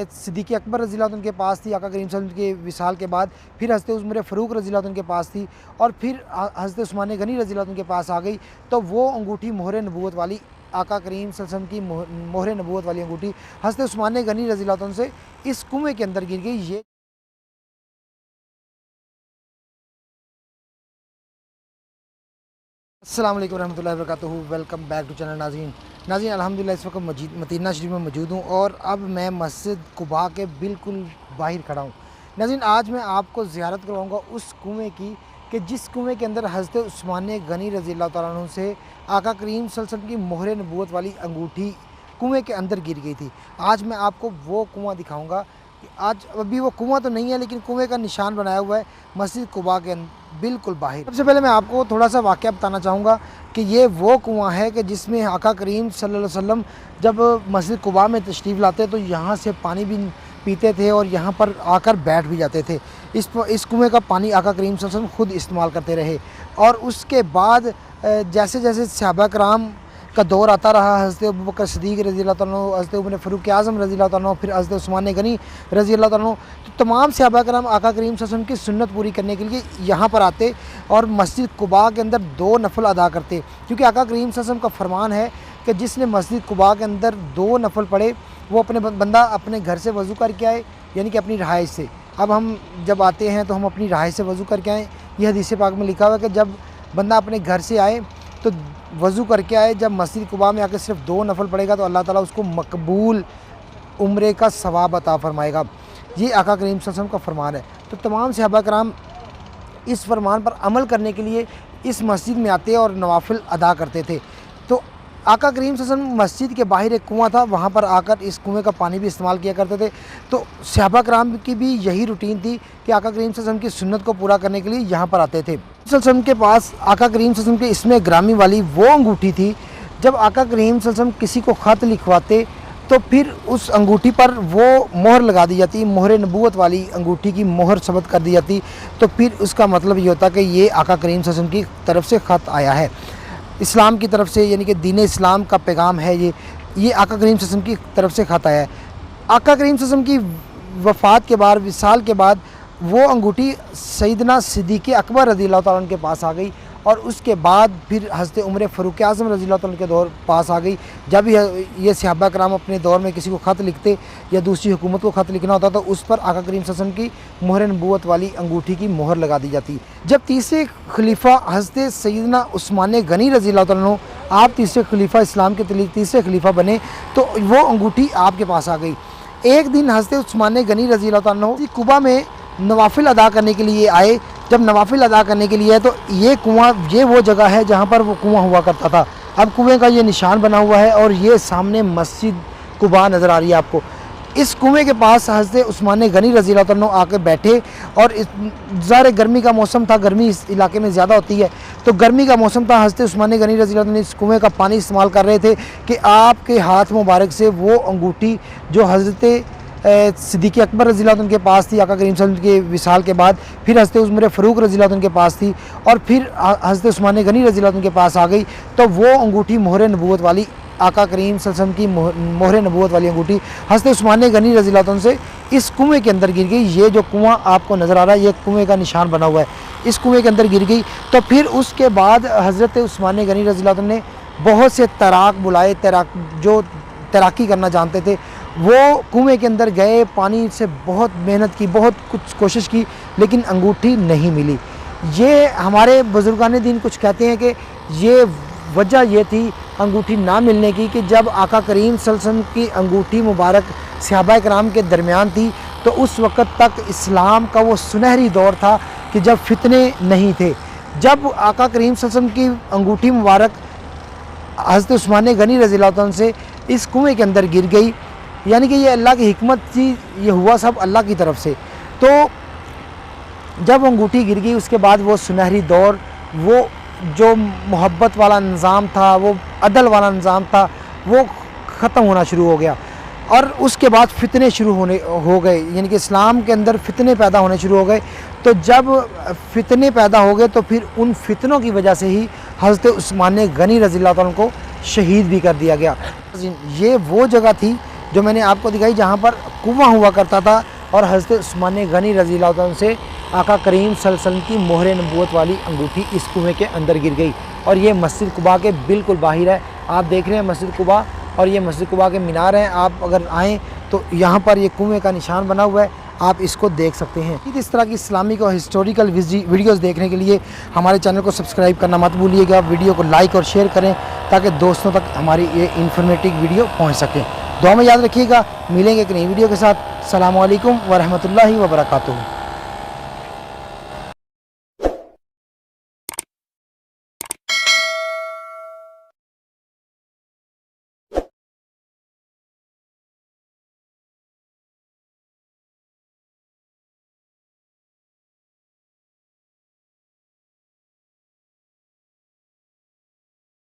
सिद्दीक़ अकबर रज़ी अल्लाह उनके पास थी, आका करीम सल्लल्लाहु अलैहि वसल्लम के विसाल के बाद। फिर हज़रत उमर फ़ारूक रज़ी अल्लाह उनके पास थी और फिर हज़रत उस्मान गनी रज़ी अल्लाह उनके पास आ गई। तो वो अंगूठी मोहर नबूवत वाली, आका करीम सल्लल्लाहु अलैहि वसल्लम की मोहर नबूवत वाली अंगूठी हज़रत उस्मान गनी रज़ी अल्लाह से इस कुएँ के अंदर गिर गई। ये अस्सलाम वालेकुम रहमतुल्लाहि व बरकातुहू। वेलकम बैक टू चैनल नाज़रीन अल्हम्दुलिल्लाह इस वक्त मदीना शरीफ में मौजूद हूँ और अब मैं मस्जिद कुबा के बिल्कुल बाहर खड़ा हूँ। नाज़रीन आज मैं आपको ज़ियारत करवाऊँगा उस कुएँ की कि जिस कुएँ के अंदर हज़रत उस्मान गनी रज़ी अल्लाह तआला अन्हु से आका करीम सल्लल्लाहु अलैहि वसल्लम की मोहर नबूवत वाली अंगूठी कुएँ के अंदर गिर गई थी। आज मैं आपको वो कुआँ दिखाऊँगा। आज अभी वो कुआँ तो नहीं है लेकिन कुएँ का निशान बनाया हुआ है मस्जिद कुबा के बिल्कुल बाहर। सबसे पहले मैं आपको थोड़ा सा वाक़या बताना चाहूँगा कि ये वो कुआँ है कि जिसमें आका करीम सल्लल्लाहु अलैहि वसल्लम जब मस्जिद कुबा में तशरीफ़ लाते तो यहाँ से पानी भी पीते थे और यहाँ पर आकर बैठ भी जाते थे। इस कुएँ का पानी आका करीम सल्लल्लाहु अलैहि वसल्लम ख़ुद इस्तेमाल करते रहे और उसके बाद जैसे जैसे सहाबा कराम का दौर आता रहा, हज़रत अबू बकर सिद्दीक़ रज़ी अल्लाह तआला अन्हु, हज़रत उमर फ़ारूक आज़म रज़ी अल्लाह तआला अन्हु, फिर हज़रत उस्मान गनी रज़ी अल्लाह तआला अन्हु, तो तमाम सहाबा कराम आका करीम सल्लल्लाहु अलैहि वसल्लम की सुन्नत पूरी करने के लिए यहाँ पर आते और मस्जिद कुबा के अंदर 2 नफल अदा करते। क्योंकि आका करीम सल्लल्लाहु अलैहि वसल्लम का फरमान है कि जिसने मस्जिद कुबा के अंदर 2 नफल पढ़े वो बंदा अपने घर से वज़ू करके आए, यानी कि अपनी रहाइश से। अब हम जब आते हैं तो हम अपनी रहाइश से वज़ू करके आएँ। यह हदीस पाक में लिखा हुआ है कि जब बंदा अपने घर से आए तो वज़ू करके आए, जब मस्जिद कुबा में आकर सिर्फ 2 नफल पड़ेगा तो अल्लाह ताला उसको मकबूल उम्रे का सवाब अता फ़रमाएगा। ये आका करीम सल्लल्लाहु अलैहि वसल्लम का फ़रमान है। तो तमाम सहाबा कराम इस फरमान पर अमल करने के लिए इस मस्जिद में आते और नवाफिल अदा करते थे। तो आका करीम सल्लल्लाहु अलैहि वसल्लम मस्जिद के बाहर एक कुआँ था, वहाँ पर आकर इस कुएँ का पानी भी इस्तेमाल किया करते थे। तो सहाबा कराम की भी यही रूटीन थी कि आका करीम सल्लल्लाहु अलैहि वसल्लम की सुन्नत को पूरा करने के लिए यहाँ पर आते थे। सल्लल्लाहु अलैहि वसल्लम के पास आका करीम सल्लल्लाहु अलैहि वसल्लम के इसमें ग्रामी वाली वो अंगूठी थी। जब आका करीम सल्लल्लाहु अलैहि वसल्लम किसी को ख़त लिखवाते तो फिर उस अंगूठी पर वो मोहर लगा दी जाती, मोहर नबूवत वाली अंगूठी की मोहर सबत कर दी जाती। तो फिर उसका मतलब ये होता कि ये आका करीम सल्लल्लाहु अलैहि वसल्लम की तरफ से ख़त आया है, इस्लाम की तरफ से, यानी कि दीन इस्लाम का पैगाम है ये आका करीम सल्लल्लाहु अलैहि वसल्लम की तरफ से ख़त आया है। आका करीम सल्लल्लाहु अलैहि वसल्लम की वफ़ात के बाद, विसाल के बाद वो अंगूठी सैयदना सिद्दीक़ अकबर रज़ी अल्लाह तआला के पास आ गई और उसके बाद फिर हज़रत उमर फ़ारूक आज़म रज़ी अल्लाह तआला के दौर पास आ गई। जब ये सहाबा कराम अपने दौर में किसी को ख़त लिखते या दूसरी हुकूमत को ख़त लिखना होता तो उस पर आका करीम सल्लल्लाहु अलैहि वसल्लम की मोहर नबूवत वाली अंगूठी की मोहर लगा दी जाती। जब तीसरे खलीफा हज़रत सैयदना उस्मान गनी रज़ी अल्लाह तआला अन्हु, आप तीसरे खलीफा, इस्लाम के तीसरे खलीफा बने, तो वो अंगूठी आपके पास आ गई। एक दिन हज़रत उस्मान गनी रज़ी अल्लाह तआला अन्हु कुबा में नवाफिल अदा करने के लिए आए। जब नवाफिल अदा करने के लिए आए तो ये कुआँ, ये वो जगह है जहाँ पर वो कुआँ हुआ करता था। अब कुएँ का ये निशान बना हुआ है और ये सामने मस्जिद कुबा नज़र आ रही है आपको। इस कुएँ के पास हज़रत उस्मान गनी रज़ी अल्लाह तआला अन्हु आके बैठे और ज़ाहिर गर्मी का मौसम था, गर्मी इस इलाके में ज़्यादा होती है, तो गर्मी का मौसम था। हज़रत उस्मान गनी रज़ी अल्लाह तआला इस कुएँ का पानी इस्तेमाल कर रहे थे कि आपके हाथ मुबारक से वो अंगूठी जो हज़रत सिद्दीक़ अकबर रज़ी अल्लाह उनके पास थी, आका करीम सल्लल्लाहु अलैहि वसल्लम के विसाल के बाद, फिर हज़रत उमर फ़ारूक रज़ी अल्लाह उनके पास थी और फिर हज़रत उस्मान गनी रज़ी अल्लाह उनके पास आ गई। तो वो अंगूठी मोहर नबूवत वाली, आका करीम सल्लल्लाहु अलैहि वसल्लम की मोहर नबूवत वाली अंगूठी हज़रत उस्मान गनी रज़ी अल्लाह से इस कुएँ के अंदर गिर गई। ये जो कुआँ आपको नज़र आ रहा है, ये कुएँ का निशान बना हुआ है, इस कुएँ के अंदर गिर गई। तो फिर उसके बाद हज़रत उस्मान गनी रज़ी अल्लाह ने बहुत से तैराक बुलाए, जो तैराकी करना जानते थे, वो कुएँ के अंदर गए, पानी से बहुत मेहनत की, बहुत कुछ कोशिश की, लेकिन अंगूठी नहीं मिली। ये हमारे बुज़ुर्गान दीन कुछ कहते हैं कि ये वजह ये थी अंगूठी ना मिलने की कि जब आका करीम सल्लल्लाहु अलैहि वसल्लम की अंगूठी मुबारक सहाबा कराम के दरमियान थी तो उस वक़्त तक इस्लाम का वो सुनहरी दौर था कि जब फितने नहीं थे। जब आका करीम सल्लल्लाहु अलैहि वसल्लम की अंगूठी मुबारक हज़रत उस्मान गनी रज़ी अल्लाह तआला से इस कुएँ के अंदर गिर गई, यानी कि ये अल्लाह की हिकमत थी, ये हुआ सब अल्लाह की तरफ से। तो जब अंगूठी गिर गई उसके बाद वो सुनहरी दौर, वो जो मोहब्बत वाला निज़ाम था, वो अदल वाला निज़ाम था, वो ख़त्म होना शुरू हो गया और उसके बाद फितने शुरू हो गए, यानी कि इस्लाम के अंदर फितने पैदा होने शुरू हो गए। तो जब फितने पैदा हो गए तो फिर उन फितनों की वजह से ही हज़रत उस्मान गनी रज़ी अल्लाह तआला को शहीद भी कर दिया गया। ये वो जगह थी जो मैंने आपको दिखाई जहाँ पर कुआं हुआ करता था और हज़रत उस्मान गनी रज़ी अल्लाह तआला से आका करीम सल्लल्लाहु अलैहि वसल्लम की मोहर नबूवत वाली अंगूठी इस कुएं के अंदर गिर गई। और ये मस्जिद कुबा के बिल्कुल बाहर है, आप देख रहे हैं मस्जिद कुबा, और ये मस्जिद कुबा के मीनार हैं। आप अगर आएँ तो यहाँ पर ये कुएं का निशान बना हुआ है, आप इसको देख सकते हैं। इस तरह की इस्लामिक और हिस्टोरिकल वीडियोज़ देखने के लिए हमारे चैनल को सब्सक्राइब करना मत भूलिएगा। वीडियो को लाइक और शेयर करें ताकि दोस्तों तक हमारी ये इन्फॉर्मेटिव वीडियो पहुँच सके। दुआ में याद रखिएगा, मिलेंगे एक नई वीडियो के साथ। अस्सलामु अलैकुम व रहमतुल्लाहि व बरकातुहू।